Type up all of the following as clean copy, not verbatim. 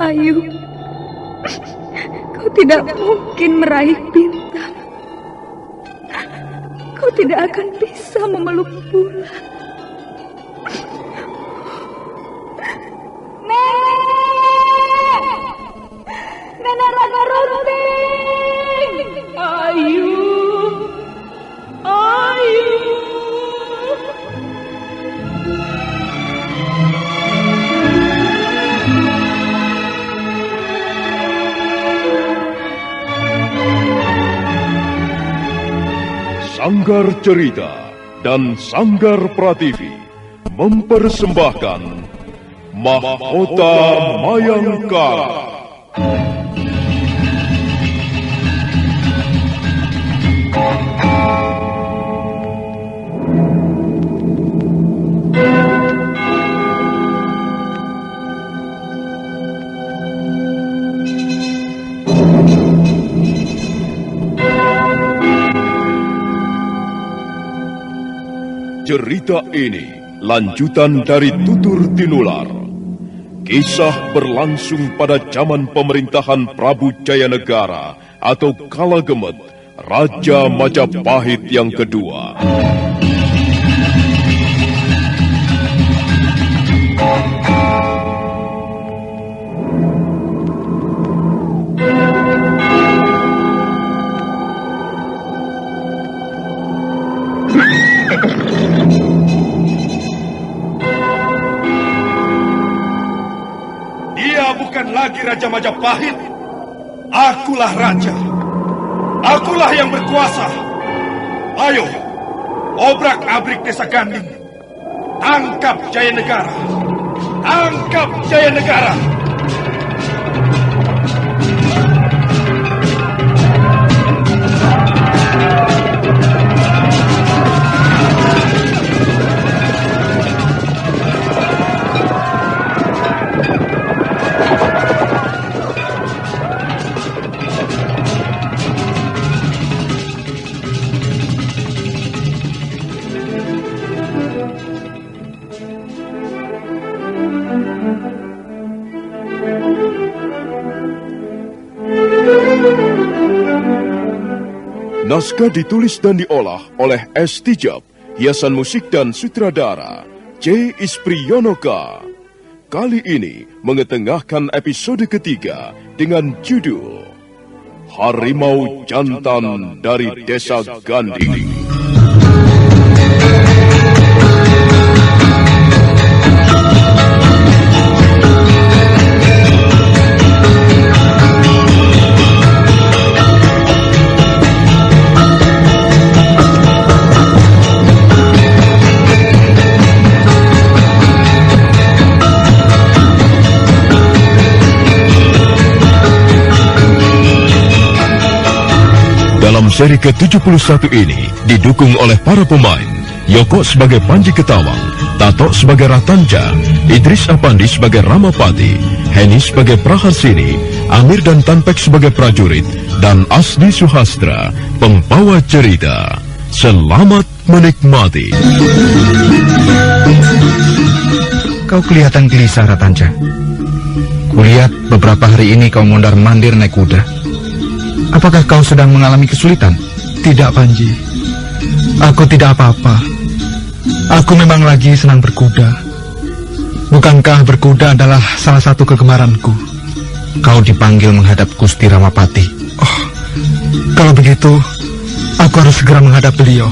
Ayu, kau tidak mungkin meraih bintang. Kau tidak akan bisa memeluk bulan. Nenek Raka Runting! Ayu! Sanggar Cerita dan Sanggar Prativi mempersembahkan Mahkota Mayangkara. Cerita ini lanjutan dari Tutur Tinular. Kisah berlangsung pada zaman pemerintahan Prabu Jayanegara atau Kala Gemet, Raja Majapahit yang kedua. Bukan lagi Raja Majapahit. Akulah raja. Akulah yang berkuasa. Ayo, obrak-abrik desa Ganding. Tangkap Jayanegara. Tangkap Jayanegara. Naskah ditulis dan diolah oleh S. Tijab, hiasan musik dan sutradara C. Ispriyonoka. Kali ini mengetengahkan episode ketiga dengan judul Harimau Jantan dari Desa Ganding. Dalam seri ke-71 ini didukung oleh para pemain Yoko sebagai Panji Ketawang, Tato sebagai Ratanja, Idris Apandi sebagai Ramapati, Heni sebagai Praharsini, Amir dan Tanpek sebagai prajurit, dan Asdi Suhastra, pembawa cerita. Selamat menikmati. Kau kelihatan gelisah, Ratanja. Kulihat beberapa hari ini kau mondar-mandir naik kuda. Apakah kau sedang mengalami kesulitan? Tidak, Panji. Aku tidak apa-apa. Aku memang lagi senang berkuda. Bukankah berkuda adalah salah satu kegemaranku? Kau dipanggil menghadap Gusti Ramapati. Oh, kalau begitu, aku harus segera menghadap beliau.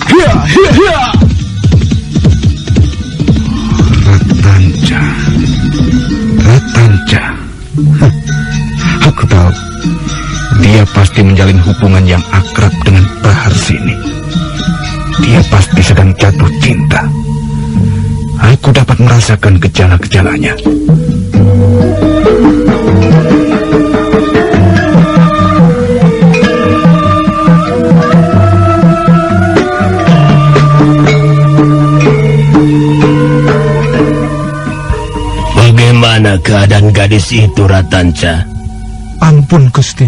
Hiya, hiya, hiya. Ratanja. Ratanja. Aku tahu. Dia pasti menjalin hubungan yang akrab dengan Praharsini. Dia pasti sedang jatuh cinta. Aku dapat merasakan gejala-gejalanya. Bagaimana keadaan gadis itu, Ratanja? Ampun, Gusti.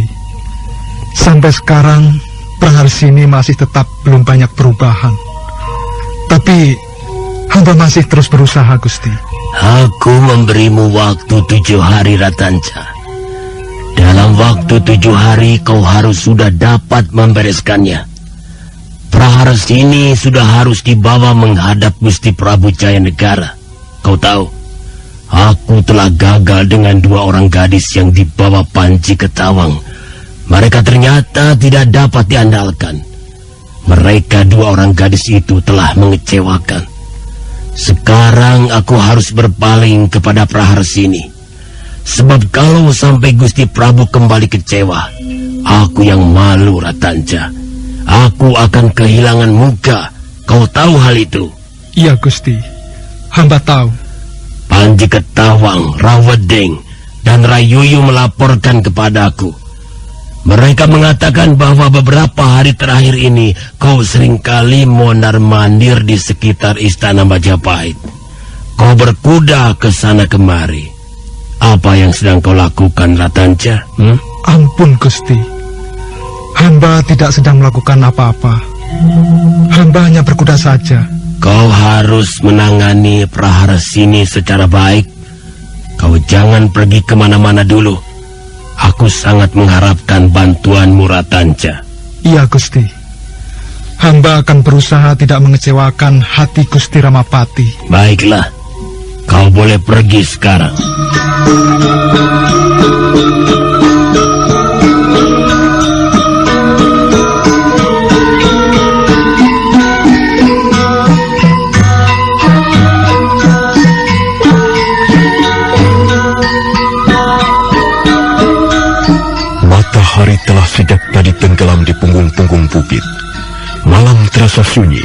Sampai sekarang, Praharsini masih tetap belum banyak perubahan. Tapi, hamba masih terus berusaha, Gusti. Aku memberimu waktu 7 hari, Ratanca. Dalam waktu 7 hari kau harus sudah dapat membereskannya. Praharsini sudah harus dibawa menghadap Gusti Prabu Jayanegara. Kau tahu, aku telah gagal dengan 2 orang gadis yang dibawa Panji ke Tawang. Mereka ternyata tidak dapat diandalkan. Mereka 2 orang gadis itu telah mengecewakan. Sekarang aku harus berpaling kepada Praharsini. Sebab kalau sampai Gusti Prabu kembali kecewa, aku yang malu, Ratanca. Aku akan kehilangan muka. Kau tahu hal itu? Iya, Gusti. Hamba tahu. Panji Ketawang, Rawedeng, dan Rayuyu melaporkan kepadaku. Mereka mengatakan bahwa beberapa hari terakhir ini kau seringkali mondar-mandir di sekitar istana Majapahit. Kau berkuda ke sana kemari. Apa yang sedang kau lakukan, Ratanca? Ampun, Gusti. Hamba tidak sedang melakukan apa-apa. Hamba hanya berkuda saja. Kau harus menangani Praharsini secara baik. Kau jangan pergi kemana-mana dulu. Aku sangat mengharapkan bantuanmu, Ratanca. Iya, Gusti. Hamba akan berusaha tidak mengecewakan hati Gusti Ramapati. Baiklah, kau boleh pergi sekarang. Matahari telah sejak tadi tenggelam di punggung-punggung bukit. Malam terasa sunyi.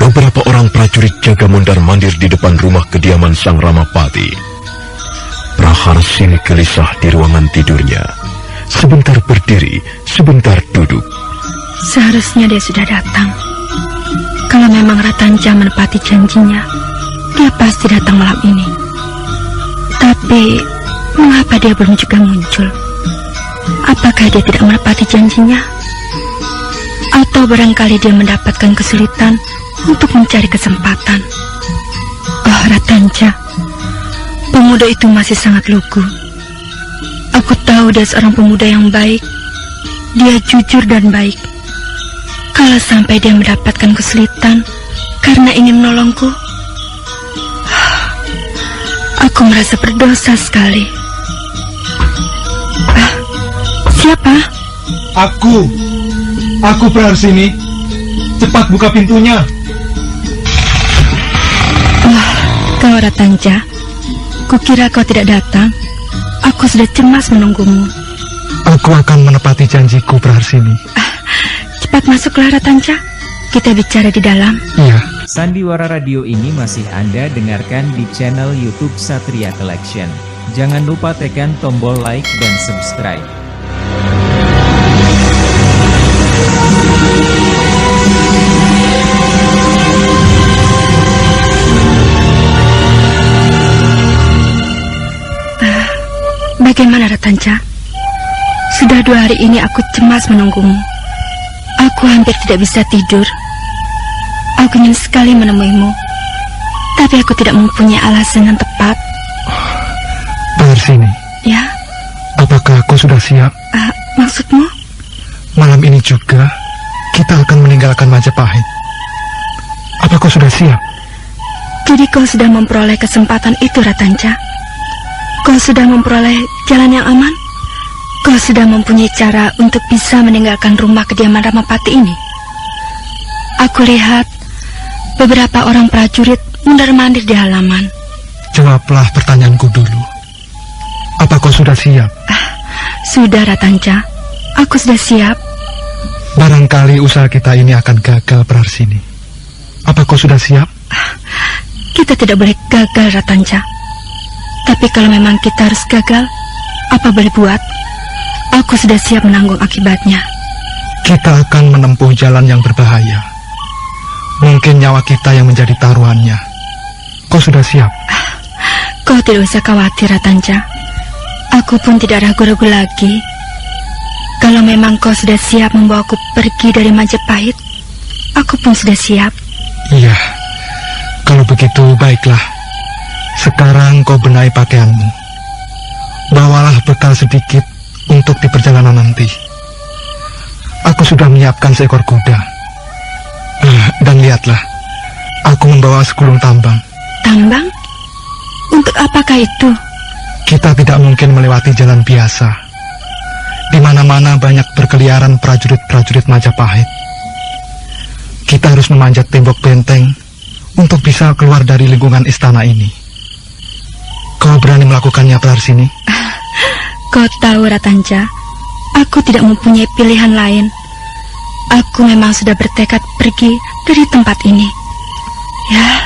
Beberapa orang prajurit jaga mondar-mandir di depan rumah kediaman Sang Ramapati. Praharsini gelisah di ruangan tidurnya. Sebentar berdiri, sebentar duduk. Seharusnya dia sudah datang. Kalau memang Ratanca menepati janjinya, dia pasti datang malam ini. Tapi, mengapa dia belum juga muncul? Apakah dia tidak menepati janjinya? Atau barangkali dia mendapatkan kesulitan untuk mencari kesempatan? Oh, Ratanca, pemuda itu masih sangat lugu. Aku tahu dia seorang pemuda yang baik. Dia jujur dan baik. Kalau sampai dia mendapatkan kesulitan karena ingin menolongku, aku merasa berdosa sekali. Siapa? Aku Praharsini. Cepat buka pintunya. Wah, kau Ratanca. Kukira kau tidak datang. Aku sudah cemas menunggumu. Aku akan menepati janjiku, Praharsini. Cepat masuklah, Ratanca. Kita bicara di dalam. Iya. Sandiwara Radio ini masih Anda dengarkan di channel YouTube Satria Collection. Jangan lupa tekan tombol like dan subscribe. Bagaimana, Ratanca? Sudah 2 hari ini aku cemas menunggumu. Aku hampir tidak bisa tidur. Aku ingin sekali menemuimu, tapi aku tidak mempunyai alasan yang tepat. Praharsini. Ya? Apakah kau sudah siap? Maksudmu? Malam ini juga kita akan meninggalkan Majapahit. Apa kau sudah siap? Jadi kau sudah memperoleh kesempatan itu, Ratanca? Kau sudah memperoleh jalan yang aman? Kau sudah mempunyai cara untuk bisa meninggalkan rumah kediaman Ramapati ini? Aku lihat beberapa orang prajurit mondar-mandir di halaman. Jawablah pertanyaanku dulu. Apa kau sudah siap? Sudah, Ratanca. Aku sudah siap. Barangkali usaha kita ini akan gagal, Praharsini. Apa kau sudah siap? Kita tidak boleh gagal, Ratanca. Tapi kalau memang kita harus gagal, apa boleh buat? Aku sudah siap menanggung akibatnya. Kita akan menempuh jalan yang berbahaya. Mungkin nyawa kita yang menjadi taruhannya. Kau sudah siap? Kau tidak usah khawatir, Ratanca. Aku pun tidak ragu-ragu lagi. Kalau memang kau sudah siap membawaku pergi dari Majapahit, aku pun sudah siap. Iya. Kalau begitu, baiklah. Sekarang kau benahi pakaianmu. Bawalah bekal sedikit untuk di perjalanan nanti. Aku sudah menyiapkan seekor kuda. Dan lihatlah, aku membawa segulung tambang. Tambang? Untuk apakah itu? Kita tidak mungkin melewati jalan biasa. Di mana-mana banyak berkeliaran prajurit-prajurit Majapahit. Kita harus memanjat tembok benteng untuk bisa keluar dari lingkungan istana ini. Kau berani melakukannya, Praharsini? Kau tahu, Ratanja, aku tidak mempunyai pilihan lain. Aku memang sudah bertekad pergi dari tempat ini. Ya,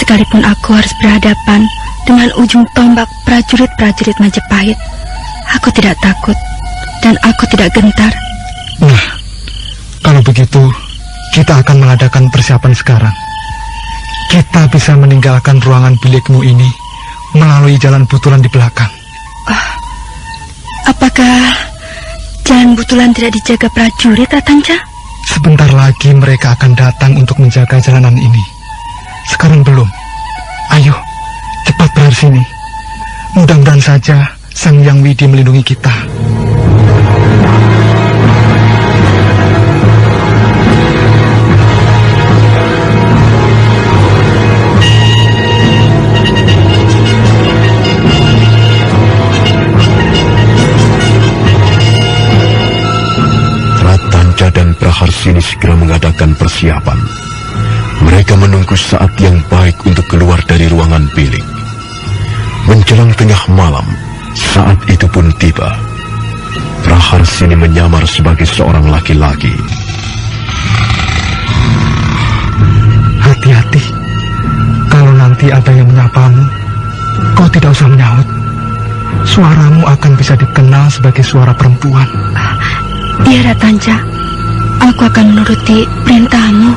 sekalipun aku harus berhadapan dengan ujung tombak prajurit-prajurit Majapahit, aku tidak takut dan aku tidak gentar. Nah, kalau begitu, kita akan mengadakan persiapan sekarang. Kita bisa meninggalkan ruangan bilikmu ini melalui jalan butulan di belakang. Apakah jalan butulan tidak dijaga prajurit, Ratanja? Sebentar lagi mereka akan datang untuk menjaga jalanan ini. Sekarang belum. Ayo, cepat Praharsini. Mudah-mudahan saja Sang Hyang Widi melindungi kita. Ratanja dan Praharsini segera mengadakan persiapan. Mereka menunggu saat yang baik untuk keluar dari ruangan bilik. Menjelang tengah malam, saat itu pun tiba. Praharsini menyamar sebagai seorang laki-laki. Hati-hati. Kalau nanti ada yang menyapamu, kau tidak usah menyahut. Suaramu akan bisa dikenal sebagai suara perempuan. Iya, Ratanja. Aku akan menuruti perintahmu.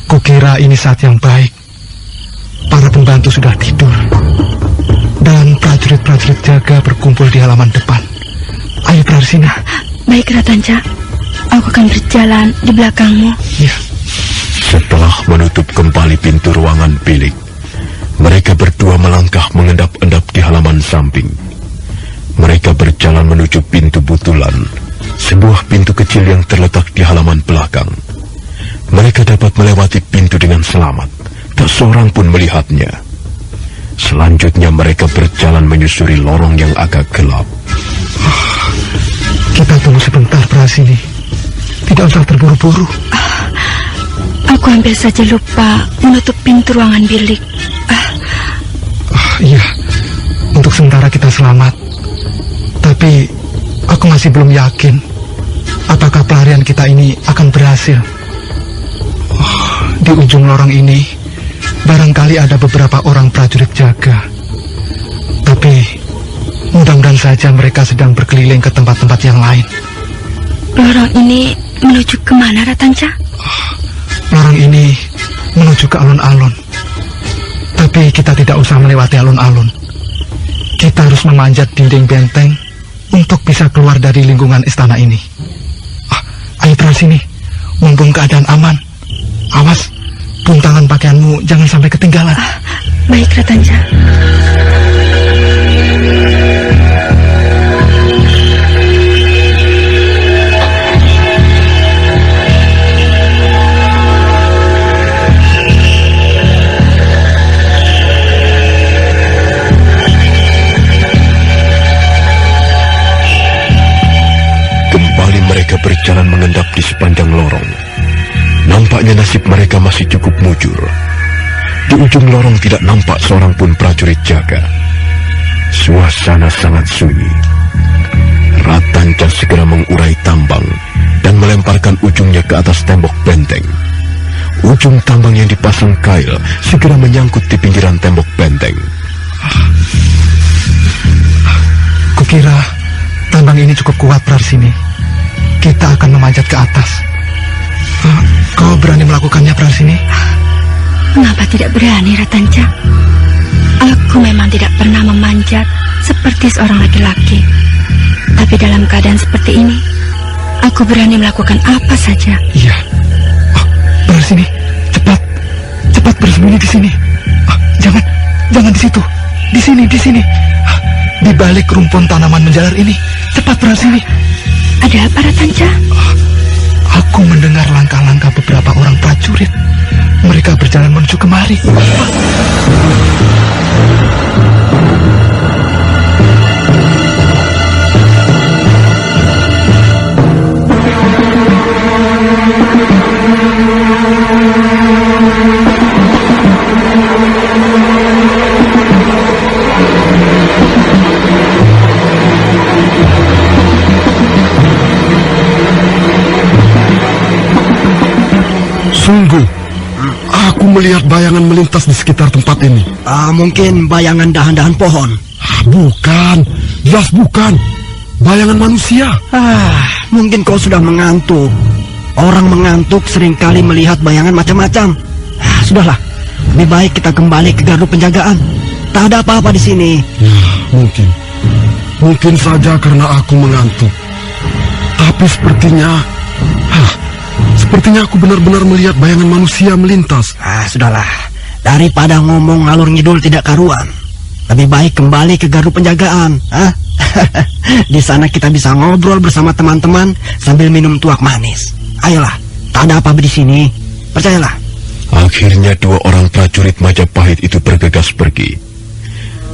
Kukira ini saat yang baik. Para pembantu sudah tidur. Dan prajurit-prajurit jaga berkumpul di halaman depan. Ayo, Praharsini. Baik, Ratanja. Aku akan berjalan di belakangmu. Ya. Setelah menutup kembali pintu ruangan bilik, mereka berdua melangkah mengendap-endap di halaman samping. Mereka berjalan menuju pintu butulan, sebuah pintu kecil yang terletak di halaman belakang. Mereka dapat melewati pintu dengan selamat, tak seorang pun melihatnya. Selanjutnya mereka berjalan menyusuri lorong yang agak gelap. Kita tunggu sebentar, Praharsini. Tidak usah terburu-buru. Aku hampir saja lupa menutup pintu ruangan bilik. Iya, untuk sementara kita selamat. Tapi aku masih belum yakin apakah pelarian kita ini akan berhasil. Di ujung lorong ini barangkali ada beberapa orang prajurit jaga. Tapi mudah-mudahan saja mereka sedang berkeliling ke tempat-tempat yang lain. Lorong ini menuju kemana, Ratanja? Lorong ini menuju ke alun-alun. Tapi kita tidak usah melewati alun-alun. Kita harus memanjat dinding benteng untuk bisa keluar dari lingkungan istana ini. Ayo Praharsini, mumpung keadaan aman. Awas, buntangan pakaianmu jangan sampai ketinggalan. Baik, Ratanja. Kembali mereka berjalan mengendap di sepanjang lorong. Nampaknya nasib mereka masih cukup mujur. Di ujung lorong tidak nampak seorang pun prajurit jaga. Suasana sangat sunyi. Ratanja segera mengurai tambang dan melemparkan ujungnya ke atas tembok benteng. Ujung tambang yang dipasang kail segera menyangkut di pinggiran tembok benteng. Kukira tambang ini cukup kuat, Praharsini. Kita akan memanjat ke atas. Kau berani melakukannya, Praharsini? Mengapa tidak berani, Ratanja? Aku memang tidak pernah memanjat seperti seorang laki-laki. Tapi dalam keadaan seperti ini, aku berani melakukan apa saja. Iya. Praharsini, cepat bersembunyi di sini. Jangan di situ. Di sini. Di balik rumpun tanaman menjalar ini. Cepat Prahasini. Ada apa, Ratanca? Aku mendengar langkah-langkah beberapa orang prajurit. Mereka berjalan menuju kemari. Sungguh, aku melihat bayangan melintas di sekitar tempat ini. Mungkin bayangan dahan-dahan pohon. Bukan, jelas bukan. Bayangan manusia. Mungkin kau sudah mengantuk. Orang mengantuk seringkali melihat bayangan macam-macam. Sudahlah, lebih baik kita kembali ke gardu penjagaan. Tak ada apa-apa di sini. Ya, mungkin saja karena aku mengantuk. Tapi sepertinya aku benar-benar melihat bayangan manusia melintas. Sudahlah. Daripada ngomong ngalur ngidul tidak karuan, lebih baik kembali ke gardu penjagaan. Di sana kita bisa ngobrol bersama teman-teman sambil minum tuak manis. Ayolah, tak ada apa-apa di sini. Percayalah. Akhirnya dua orang prajurit Majapahit itu bergegas pergi.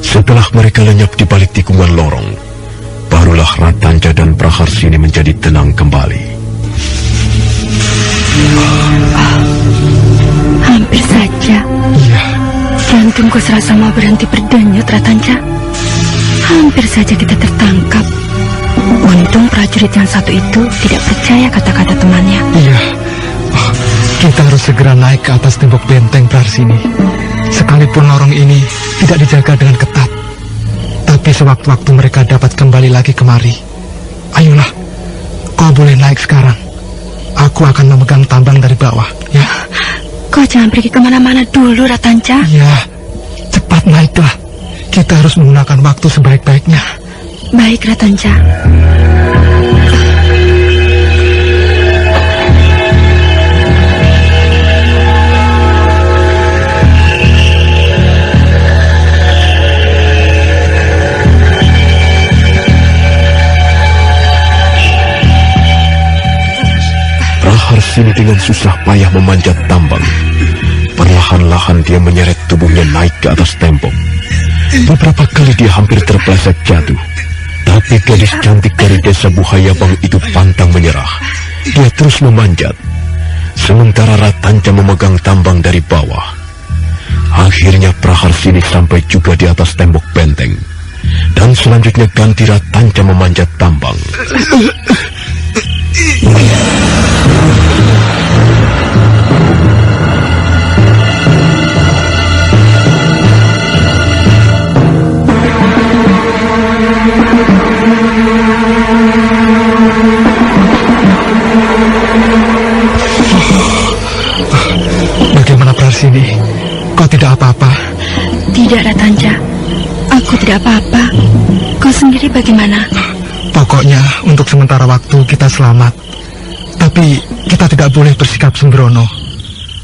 Setelah mereka lenyap di balik tikungan lorong, barulah Ratanca dan Praharsini menjadi tenang kembali. Hampir saja. Iya. Jantungku serasa mau berhenti berdenyut, Ratanca. Hampir saja kita tertangkap. Untung prajurit yang satu itu tidak percaya kata-kata temannya. Iya. Kita harus segera naik ke atas tembok benteng Praharsini. Sekalipun lorong ini tidak dijaga dengan ketat, tapi sewaktu-waktu mereka dapat kembali lagi kemari. Ayolah, kau boleh naik sekarang. Aku akan memegang tambang dari bawah, ya. Kau jangan pergi kemana-mana dulu, Ratanca. Ya, cepat naiklah. Kita harus menggunakan waktu sebaik-baiknya. Baik, Ratanca. Praharsini dengan susah payah memanjat tambang. Perlahan-lahan dia menyeret tubuhnya naik ke atas tembok. Beberapa kali dia hampir terpeleset jatuh. Tapi gadis cantik dari desa Buhayabang itu pantang menyerah. Dia terus memanjat. Sementara Ratanca memegang tambang dari bawah. Akhirnya Praharsini sampai juga di atas tembok benteng. Dan selanjutnya ganti Ratanca memanjat tambang. Bagaimana Praharsini? Kau tidak apa-apa? Tidak, Ratanca. Aku tidak apa-apa. Kau sendiri bagaimana? Pokoknya untuk sementara waktu kita selamat. Tapi kita tidak boleh bersikap sembrono.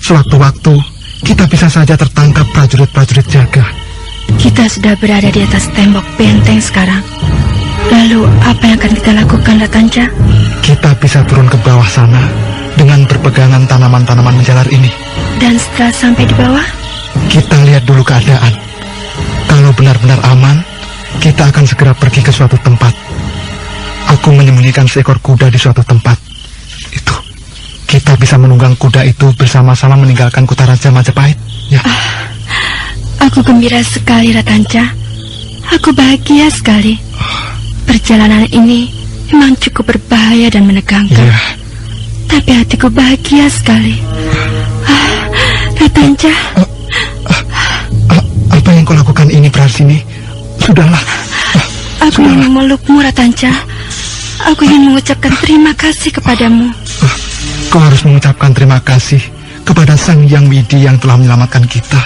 Sewaktu-waktu kita bisa saja tertangkap prajurit-prajurit jaga. Kita sudah berada di atas tembok benteng sekarang. Lalu apa yang akan kita lakukan, Ratanca? Kita bisa turun ke bawah sana dengan berpegangan tanaman-tanaman menjalar ini. Dan setelah sampai di bawah, kita lihat dulu keadaan. Kalau benar-benar aman, kita akan segera pergi ke suatu tempat. Aku menyembunyikan seekor kuda di suatu tempat. Itu, kita bisa menunggang kuda itu bersama-sama meninggalkan kota Raja Majapahit. Ya. Aku gembira sekali, Ratanca. Aku bahagia sekali. Perjalanan ini memang cukup berbahaya dan menegangkan. Ya. Tapi hatiku bahagia sekali. Ratanca. Apa yang kau lakukan ini, Praharsini? Sudahlah. Aku ingin memelukmu, Ratanca. Aku ingin mengucapkan terima kasih kepadamu. Kau harus mengucapkan terima kasih kepada Sang Hyang Widi yang telah menyelamatkan kita.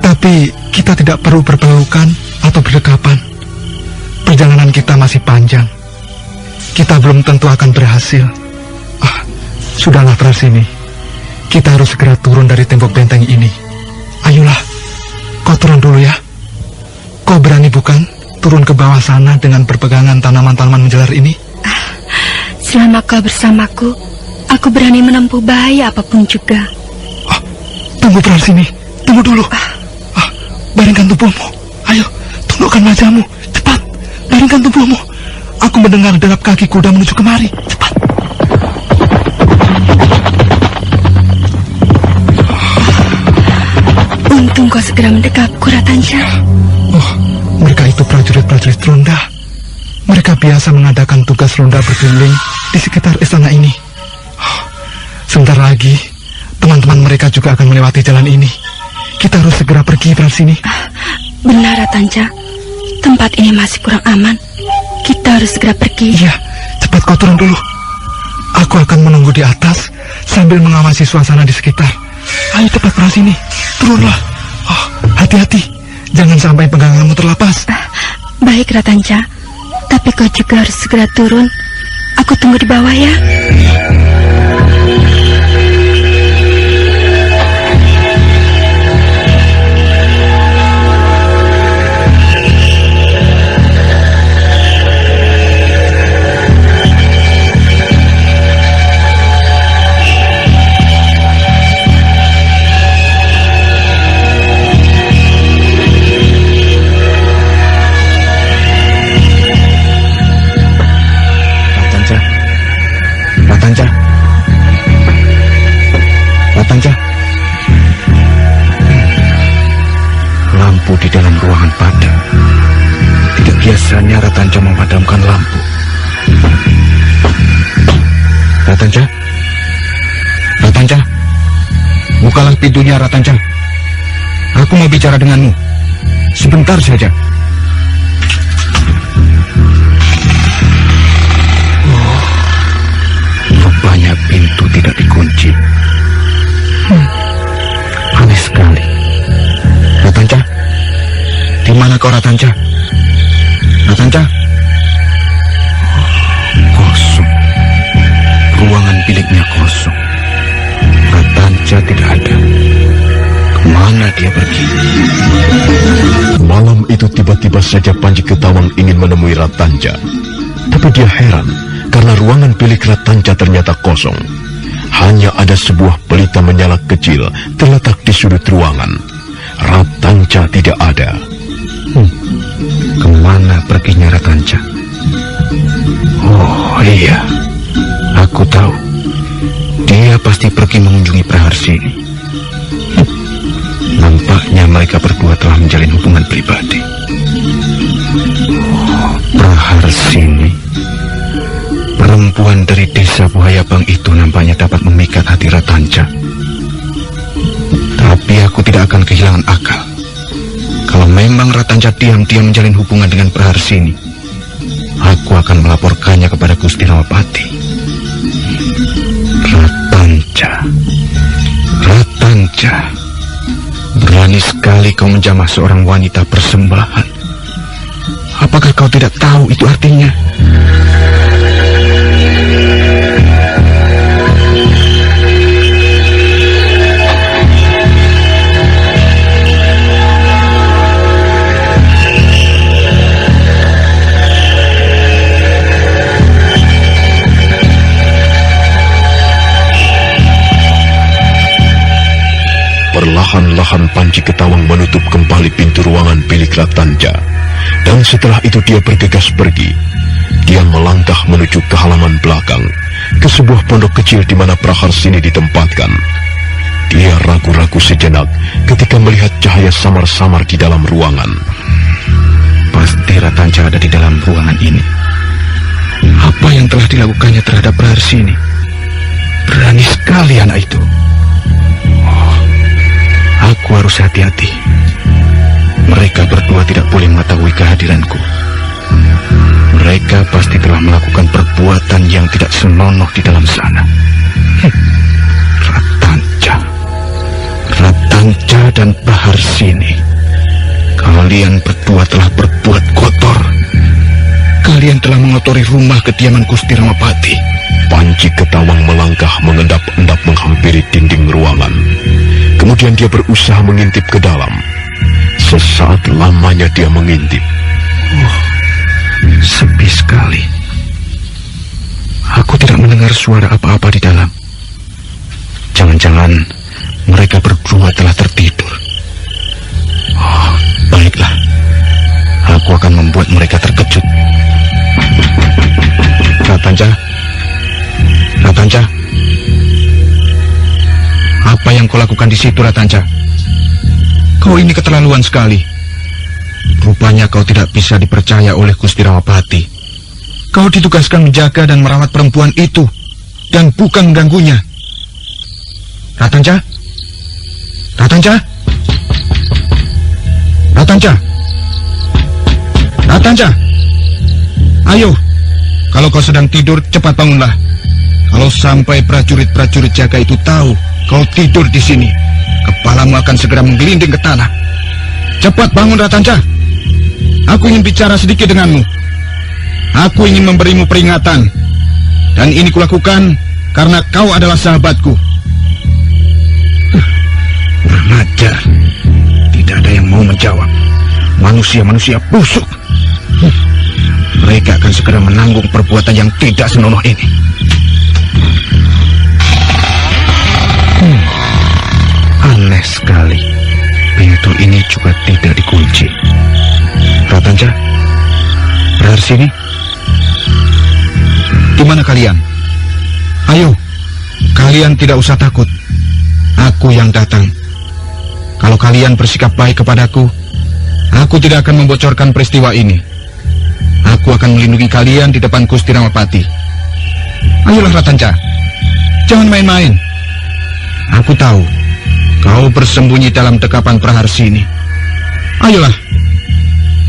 Tapi kita tidak perlu berpelukan atau berdekapan. Perjalanan kita masih panjang. Kita belum tentu akan berhasil. Sudahlah Praharsini. Kita harus segera turun dari tembok benteng ini. Ayolah, Kau turun dulu ya. Kau berani bukan turun ke bawah sana dengan berpegangan tanaman-tanaman menjalar ini? Selama kau bersamaku, aku berani menempuh bahaya apapun juga. Tunggu Praharsini, tunggu dulu. Baringkan tubuhmu. Ayo, tundukkan wajahmu. Cepat, baringkan tubuhmu. Aku mendengar derap kaki kuda menuju kemari. Cepat. Untung kau segera mendekapku, Ratanja. Mereka itu prajurit-prajurit ronda. Mereka biasa mengadakan tugas ronda berkeliling di sekitar istana ini. Sebentar lagi, teman-teman mereka juga akan melewati jalan ini. Kita harus segera pergi dari sini. Benar, Ratanja. Tempat ini masih kurang aman. Kita harus segera pergi. Iya, cepat kau turun dulu. Aku akan menunggu di atas sambil mengawasi suasana di sekitar. Ayo cepat dari sini. Turunlah. Hati-hati. Jangan sampai peganganmu terlepas. Baik, Ratanja. Tapi kau juga harus segera turun. Aku tunggu di bawah ya. Ratanja. Lampu di dalam ruangan padam. Tidak biasanya Ratanja memadamkan lampu. Ratanja. Ratanja. Bukalah pintunya, Ratanja. Aku mau bicara denganmu. Sebentar saja. Rupanya pintu tidak dikunci. Aneh sekali. Ratanja, di mana kau, Ratanja? Ratanja? Kosong. Ruangan biliknya kosong. Ratanja tidak ada. Kemana dia pergi? Malam itu tiba-tiba saja Panji Ketawang ingin menemui Ratanja. Tapi dia heran karena ruangan bilik Ratanja ternyata kosong. Hanya ada sebuah pelita menyala kecil terletak di sudut ruangan. Ratanja tidak ada. Kemana perginya Ratanja? Oh iya, aku tahu. Dia pasti pergi mengunjungi Praharsini. Nampaknya mereka berdua telah menjalin hubungan pribadi. Praharsini, perempuan dari desa Buhayabang itu nampaknya dapat memikat hati Ratanja. Tapi aku tidak akan kehilangan akal. Kalau memang Ratanja diam-diam menjalin hubungan dengan Praharsini, aku akan melaporkannya kepada Gusti Ramapati. Ratanja, berani sekali kau menjamah seorang wanita persembahan. Apakah kau tidak tahu itu artinya? Perlahan-lahan Panji Ketawang menutup kembali pintu ruangan bilik Ratanja. Dan setelah itu dia bergegas pergi. Dia melangkah menuju ke halaman belakang, ke sebuah pondok kecil di mana Praharsini ditempatkan. Dia ragu-ragu sejenak ketika melihat cahaya samar-samar di dalam ruangan. Pasti Ratanja ada di dalam ruangan ini. Apa yang telah dilakukannya terhadap Praharsini? Berani sekali anak itu. Aku harus hati-hati. Mereka berdua tidak boleh mengetahui kehadiranku. Mereka pasti telah melakukan perbuatan yang tidak senonoh di dalam sana. Ratanja dan Praharsini, kalian berdua telah berbuat kotor. Kalian telah mengotori rumah kediaman Gusti Ramapati. Panji Ketawang melangkah mengendap-endap menghampiri dinding ruangan. Kemudian dia berusaha mengintip ke dalam. Sesaat lamanya dia mengintip. Sepi sekali. Aku tidak mendengar suara apa-apa di dalam. Jangan-jangan mereka berdua telah tertidur. Baiklah. Aku akan membuat mereka terkejut. Ratanja. Ratanja. Apa yang kau lakukan di situ, Ratanja? Kau ini keterlaluan sekali. Rupanya kau tidak bisa dipercaya oleh Gusti Ramapati. Kau ditugaskan menjaga dan merawat perempuan itu, dan bukan mengganggunya. Ratanja? Ratanja? Ratanja? Ratanja? Ayo, kalau kau sedang tidur, cepat bangunlah. Kalau sampai prajurit-prajurit jaga itu tahu kau tidur di sini, kepalamu akan segera menggelinding ke tanah. Cepat bangun, Ratanja. Aku ingin bicara sedikit denganmu. Aku ingin memberimu peringatan. Dan ini kulakukan karena kau adalah sahabatku. Kurang ajar. Tidak ada yang mau menjawab. Manusia-manusia busuk. Mereka akan segera menanggung perbuatan yang tidak senonoh ini. Aneh sekali. Pintu ini juga tidak dikunci. Ratanja, Praharsini, di mana kalian? Ayo, kalian tidak usah takut. Aku yang datang. Kalau kalian bersikap baik kepadaku, aku tidak akan membocorkan peristiwa ini. Aku akan melindungi kalian di depan Gusti Ramapati. Ayolah, Ratanja, jangan main-main. Aku tahu kau bersembunyi dalam dekapan Praharsini. Ayolah,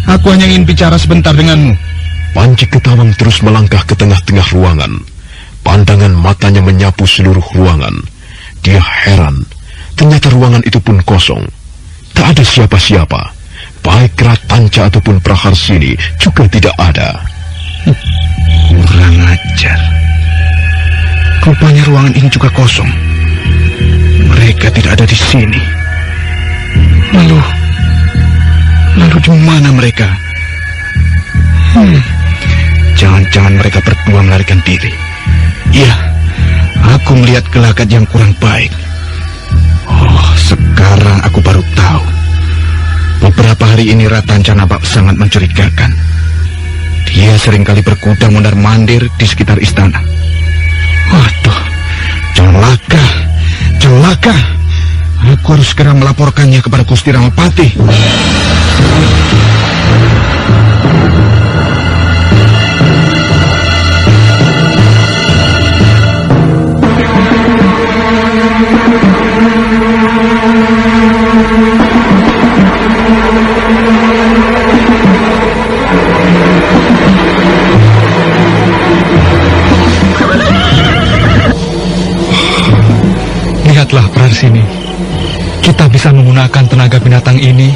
aku hanya ingin bicara sebentar denganmu. Panji Ketawang terus melangkah ke tengah-tengah ruangan. Pandangan matanya menyapu seluruh ruangan. Dia heran. Ternyata ruangan itu pun kosong. Tak ada siapa-siapa. Baik Ratanja ataupun Praharsini juga tidak ada. Kurang ajar. Rupanya ruangan ini juga kosong. Mereka tidak ada di sini. Lalu di mana mereka? Jangan-jangan mereka berdua melarikan diri. Iya, aku melihat gelagat yang kurang baik. Oh, sekarang aku baru tahu. Beberapa hari ini Ratanja nampak sangat mencurigakan. Dia seringkali berkuda mondar-mandir di sekitar istana. Waduh, celaka. Aku harus segera melaporkannya kepada Gusti Ramapati. Lihatlah, Praharsini. Kita bisa menggunakan tenaga binatang ini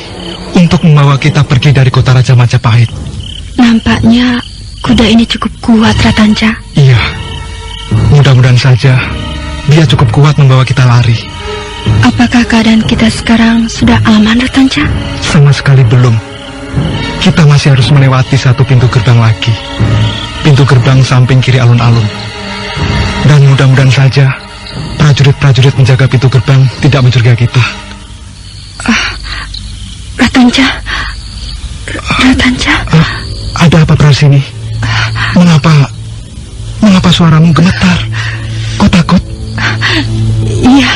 untuk membawa kita pergi dari kota Raja Majapahit. Nampaknya kuda ini cukup kuat, Ratanja. Iya. Mudah-mudahan saja dia cukup kuat membawa kita lari. Apakah keadaan kita sekarang sudah aman, Ratanja? Sama sekali belum. Kita masih harus melewati satu pintu gerbang lagi. Pintu gerbang samping kiri alun-alun. Dan mudah-mudahan saja prajurit-prajurit menjaga pintu gerbang tidak mencurigai kita. Ratanja. Ada apa, Praharsini? Mengapa suaramu gemetar? Kau takut? Iya.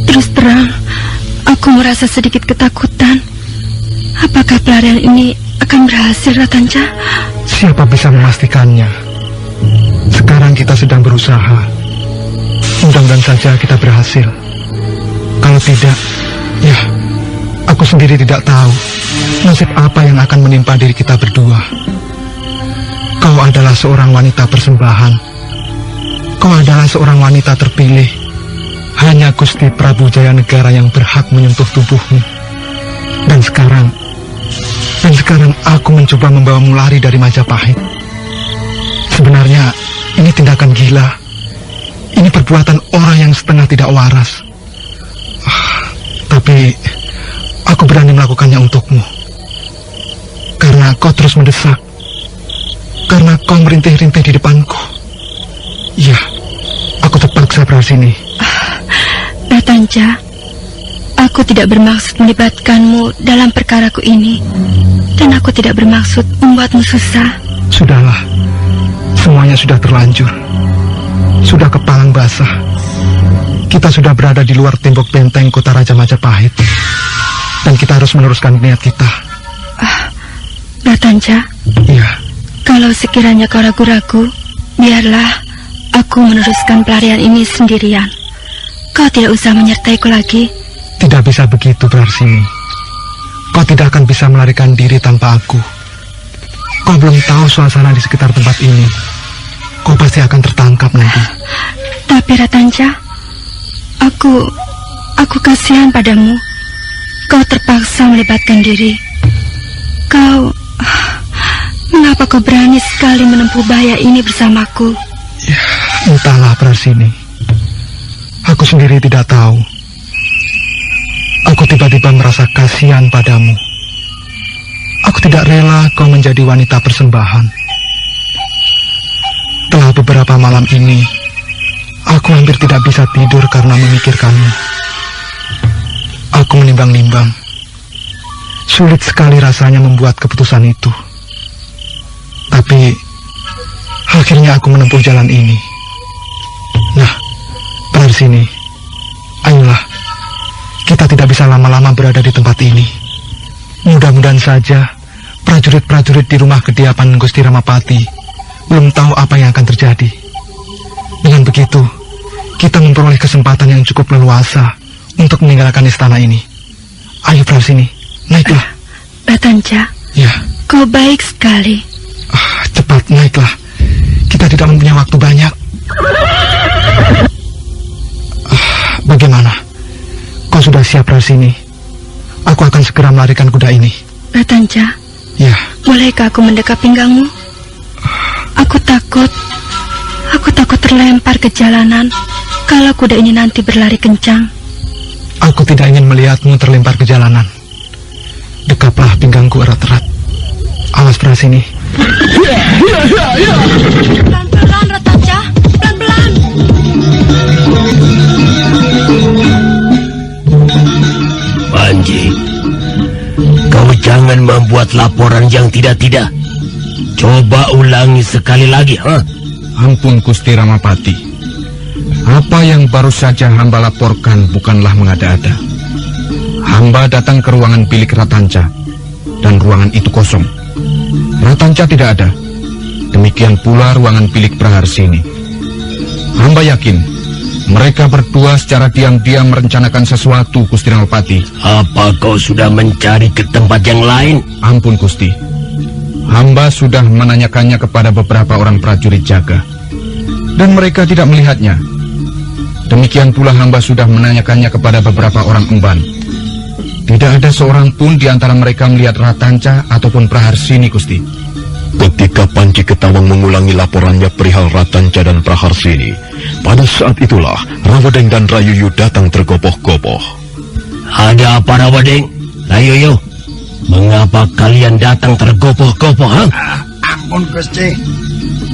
Terus terang, aku merasa sedikit ketakutan. Apakah pelarian ini akan berhasil, Ratanja? Siapa bisa memastikannya? Sekarang kita sedang berusaha. Mudah-mudahan saja kita berhasil. Kalau tidak, ya, aku sendiri tidak tahu nasib apa yang akan menimpa diri kita berdua. Kau adalah seorang wanita persembahan. Kau adalah seorang wanita terpilih. Hanya Gusti Prabu Jayanegara yang berhak menyentuh tubuhmu. Dan sekarang aku mencoba membawamu lari dari Majapahit. Sebenarnya ini tindakan gila. Ini perbuatan orang yang setengah tidak waras. Tapi Aku berani melakukannya untukmu. Karena kau terus mendesak. Karena kau merintih-rintih di depanku. Iya, aku terpaksa Prasini. Ratanja, aku tidak bermaksud melibatkanmu dalam perkaraku ini. Dan aku tidak bermaksud membuatmu susah. Sudahlah, semuanya sudah terlanjur. Sudah kepalang basah. Kita sudah berada di luar tembok benteng kota Raja Majapahit. Dan kita harus meneruskan niat kita. Ratanja, iya. Kalau sekiranya kau ragu-ragu, biarlah aku meneruskan pelarian ini sendirian. Kau tidak usah menyertaiku lagi. Tidak bisa begitu, Prarsini. Kau tidak akan bisa melarikan diri tanpa aku. Kau belum tahu suasana di sekitar tempat ini. Kau pasti akan tertangkap nanti. Tapi Ratanja, aku kasihan padamu. Kau terpaksa melibatkan diri. Mengapa kau berani sekali menempuh bahaya ini bersamaku? Ya, entahlah Prasini. Aku sendiri tidak tahu. Aku tiba-tiba merasa kasihan padamu. Aku tidak rela kau menjadi wanita persembahan. Telah beberapa malam ini, aku hampir tidak bisa tidur karena memikirkanmu. Aku menimbang-nimbang. Sulit sekali rasanya membuat keputusan itu. Tapi, akhirnya aku menempuh jalan ini. Nah, Prarsini, ayolah. Kita tidak bisa lama-lama berada di tempat ini. Mudah-mudahan saja prajurit-prajurit di rumah kediaman Gusti Ramapati belum tahu apa yang akan terjadi. Dengan begitu, kita memperoleh kesempatan yang cukup leluasa untuk meninggalkan istana ini. Ayo Prasini, naiklah. Ratanja, ya. Kau baik sekali. Cepat naiklah. Kita tidak mempunyai waktu banyak. Bagaimana? Kau sudah siap Prasini? Aku akan segera melarikan kuda ini. Ratanja, ya. Bolehkah aku mendekap pinggangmu? Aku takut terlempar ke jalanan kalau kuda ini nanti berlari kencang. Aku tidak ingin melihatmu terlempar ke jalanan. Dekaplah pinggangku erat-erat. Awas Prasini. Pelan-pelan Ratanja, pelan-pelan. Panji, kau jangan membuat laporan yang tidak-tidak. Coba ulangi sekali lagi, Ampun Gusti Ramapati. Apa yang baru saja hamba laporkan bukanlah mengada-ada. Hamba datang ke ruangan bilik Ratanja, dan ruangan itu kosong. Ratanja tidak ada. Demikian pula ruangan bilik Praharsini. Hamba yakin mereka berdua secara diam-diam merencanakan sesuatu, Gusti Ramapati. Apa kau sudah mencari ke tempat yang lain? Ampun Gusti. Hamba sudah menanyakannya kepada beberapa orang prajurit jaga, dan mereka tidak melihatnya. Demikian pula hamba sudah menanyakannya kepada beberapa orang emban. Tidak ada seorang pun di antara mereka melihat Ratanja ataupun Praharsini, Gusti. Ketika Panji Ketawang mengulangi laporannya perihal Ratanja dan Praharsini, pada saat itulah Rawadeng dan Rayuyu datang tergopoh-gopoh. Ada apa Rawadeng? Rayuyu, mengapa kalian datang tergopoh-gopoh? Ampun Gusti,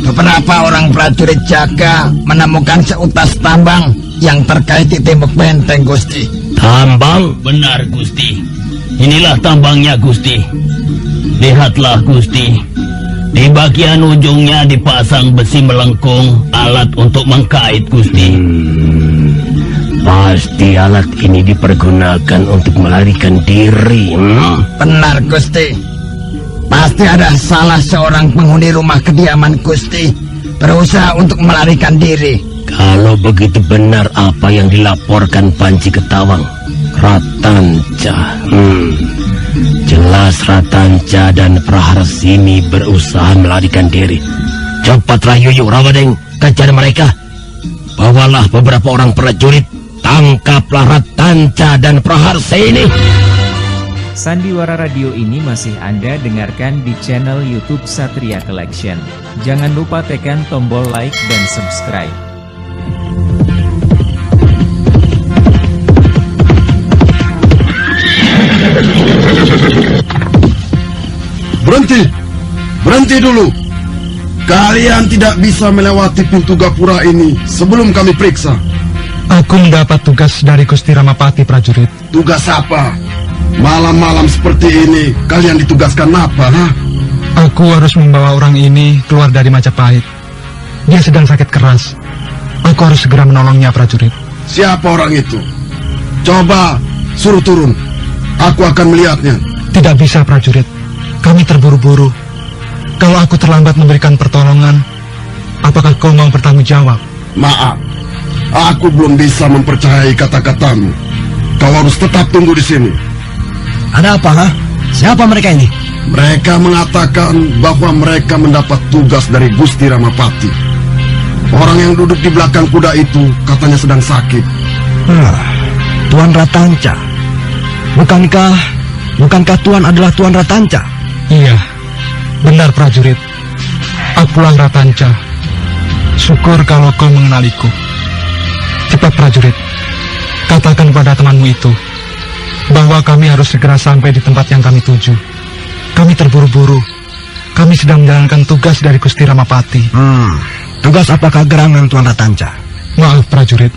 beberapa orang prajurit jaga menemukan seutas tambang yang terkait di tembok benteng Gusti. Tambang? Benar Gusti. Inilah tambangnya Gusti. Lihatlah Gusti. Di bagian ujungnya dipasang besi melengkung, alat untuk mengkait Gusti. Pasti alat ini dipergunakan untuk melarikan diri. Benar Gusti. Pasti ada salah seorang penghuni rumah kediaman Gusti berusaha untuk melarikan diri. Kalau begitu benar apa yang dilaporkan Panji Ketawang, Ratanja. Jelas Ratanja dan Praharsini berusaha melarikan diri. Cepat Rayuyu, Rawadeng, kejar mereka. Bawalah beberapa orang prajurit. Tangkaplah Ratanja dan Praharsini. Sandiwara Radio ini masih Anda dengarkan di channel YouTube Satria Collection. Jangan lupa tekan tombol like dan subscribe. Berhenti! Berhenti dulu! Kalian tidak bisa melewati pintu gapura ini sebelum kami periksa. Aku mendapat tugas dari Gusti Ramapati, prajurit. Tugas apa? Malam-malam seperti ini kalian ditugaskan apa, ha? Aku harus membawa orang ini keluar dari Majapahit. Dia sedang sakit keras. Aku harus segera menolongnya, prajurit. Siapa orang itu? Coba suruh turun. Aku akan melihatnya. Tidak bisa, prajurit. Kami terburu-buru. Kalau aku terlambat memberikan pertolongan, apakah kau mau bertanggung jawab? Maaf, aku belum bisa mempercayai kata-katamu. Kau harus tetap tunggu di sini. Ada apa, ha? Siapa mereka ini? Mereka mengatakan bahwa mereka mendapat tugas dari Gusti Ramapati. Orang yang duduk di belakang kuda itu katanya sedang sakit. Tuan Ratanca. Bukankah Tuan adalah Tuan Ratanca? Iya, benar, prajurit. Akulah Ratanca. Syukur kalau kau mengenaliku. Cepat, prajurit. Katakan pada temanmu itu bahwa kami harus segera sampai di tempat yang kami tuju. Kami terburu-buru. Kami sedang menjalankan tugas dari Gusti Ramapati. Tugas apakah gerangan Tuan Ratanca? Maaf, prajurit.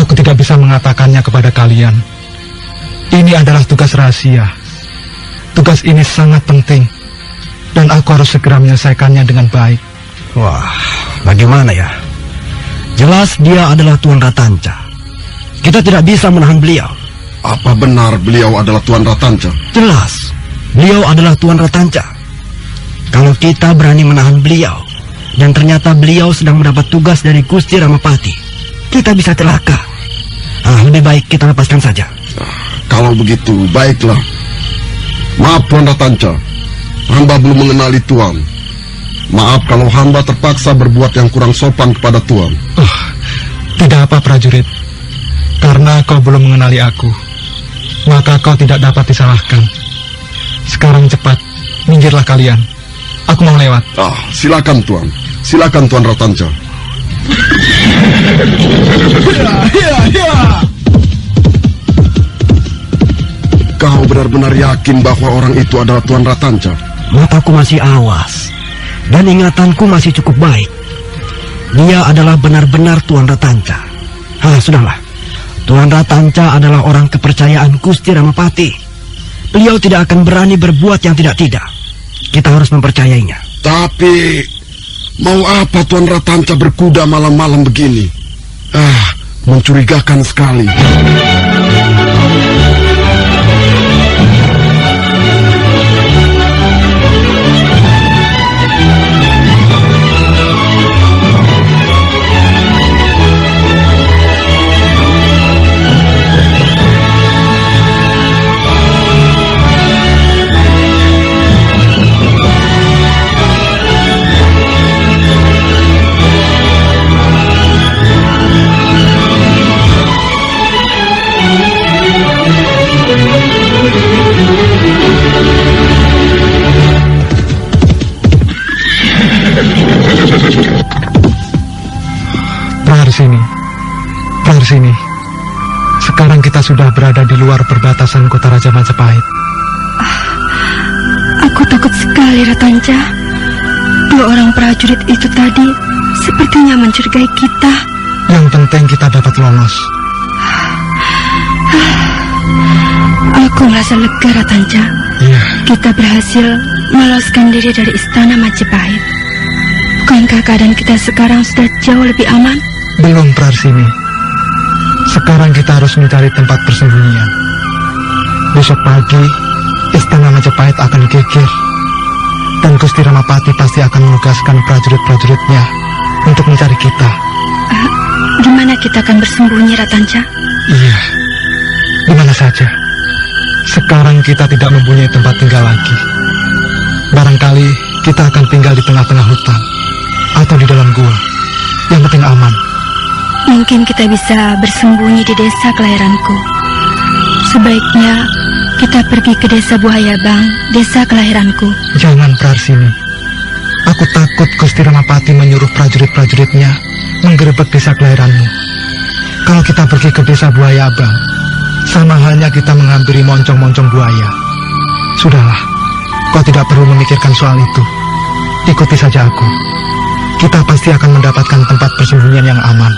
Aku tidak bisa mengatakannya kepada kalian. Ini adalah tugas rahasia. Tugas ini sangat penting, dan aku harus segera menyelesaikannya dengan baik. Wah, bagaimana ya? Jelas dia adalah Tuan Ratanca. Kita tidak bisa menahan beliau. Apa benar beliau adalah Tuan Ratanca? Jelas, beliau adalah Tuan Ratanca. Kalau kita berani menahan beliau, dan ternyata beliau sedang mendapat tugas dari Gusti Ramapati, kita bisa celaka. Lebih baik kita lepaskan saja. Kalau begitu, baiklah. Maaf, Tuan Ratanca. Hamba belum mengenali Tuan. Maaf kalau hamba terpaksa berbuat yang kurang sopan kepada Tuan. Tidak apa, prajurit. Karena kau belum mengenali aku, maka kau tidak dapat disalahkan. Sekarang cepat, minggirlah kalian. Aku mau lewat. Silakan Tuan. Silakan Tuan Ratanca. Kau benar-benar yakin bahwa orang itu adalah Tuan Ratanca? Mataku masih awas, dan ingatanku masih cukup baik. Dia adalah benar-benar Tuan Ratanca. Sudahlah. Tuan Ratanca adalah orang kepercayaan Gusti Ramapati. Beliau tidak akan berani berbuat yang tidak-tidak. Kita harus mempercayainya. Tapi, mau apa Tuan Ratanca berkuda malam-malam begini? Mencurigakan sekali. Sini. Sekarang kita sudah berada di luar perbatasan kota Raja Majapahit. Aku takut sekali, Ratanca. Dua orang prajurit itu tadi sepertinya mencurigai kita. Yang penting kita dapat lolos. Aku merasa lega, Ratanca. Iya. Kita berhasil meloloskan diri dari istana Majapahit. Bukankah keadaan kita sekarang sudah jauh lebih aman? Belum, Prarsini. Sekarang kita harus mencari tempat persembunyian. Besok pagi, istana Majapahit akan geger. Dan Gusti Ramapati pasti akan menugaskan prajurit-prajuritnya untuk mencari kita. Gimana kita akan bersembunyi, Ratanca? Iya, di mana saja. Sekarang kita tidak mempunyai tempat tinggal lagi. Barangkali kita akan tinggal di tengah-tengah hutan atau di dalam gua. Yang penting aman. Mungkin kita bisa bersembunyi di desa kelahiranku. Sebaiknya kita pergi ke desa Buhayabang, desa kelahiranku. Jangan, Prarsini. Aku takut Gusti Ramapati menyuruh prajurit-prajuritnya menggerebek desa kelahiranmu. Kalau kita pergi ke desa Buhayabang, sama halnya kita menghampiri moncong-moncong buaya. Sudahlah, kau tidak perlu memikirkan soal itu. Ikuti saja aku. Kita pasti akan mendapatkan tempat persembunyian yang aman.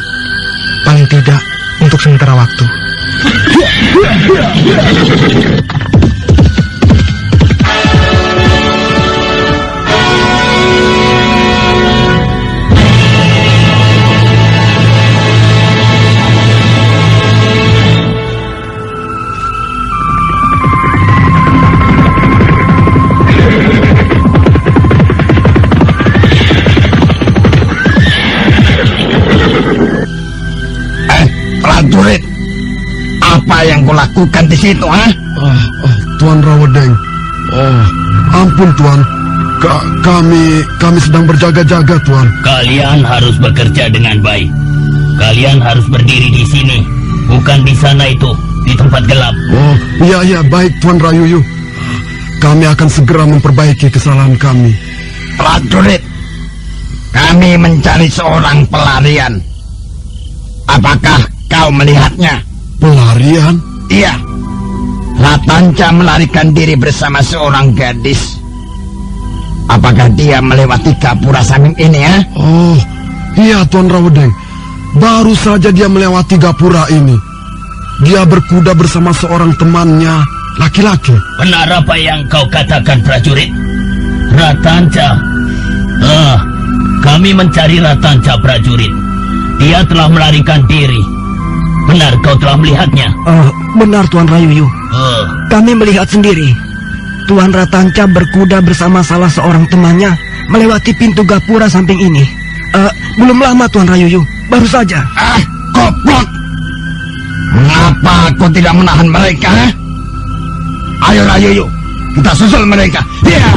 Paling tidak untuk sementara waktu. Prajurit, apa yang kau lakukan di situ, ha? Tuan Rawedeng. Ampun Tuan. Kami sedang berjaga-jaga, Tuan. Kalian harus bekerja dengan baik. Kalian harus berdiri di sini, bukan di sana itu, di tempat gelap. Oh, iya, baik Tuan Rayuyu. Kami akan segera memperbaiki kesalahan kami. Prajurit, kami mencari seorang pelarian. Apakah kau melihatnya? Pelarian? Iya. Ratanca melarikan diri bersama seorang gadis. Apakah dia melewati Gapura Saming ini, ya? Oh, iya Tuan Rawedeng. Baru saja dia melewati Gapura ini. Dia berkuda bersama seorang temannya, laki-laki. Benar apa yang kau katakan, prajurit? Ratanca. Kami mencari Ratanca, prajurit. Dia telah melarikan diri. Benar kau telah melihatnya? Benar Tuan Rayuyu. Kami melihat sendiri. Tuan Ratanca berkuda bersama salah seorang temannya melewati pintu Gapura samping ini. Belum lama Tuan Rayuyu, baru saja. Goblok! Mengapa kau tidak menahan mereka? Ayo Rayuyu, kita susul mereka. Iya.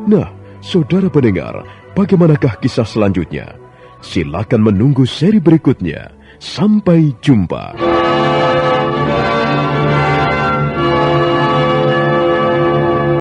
Nah, saudara pendengar, bagaimanakah kisah selanjutnya? Silakan menunggu seri berikutnya. Sampai jumpa.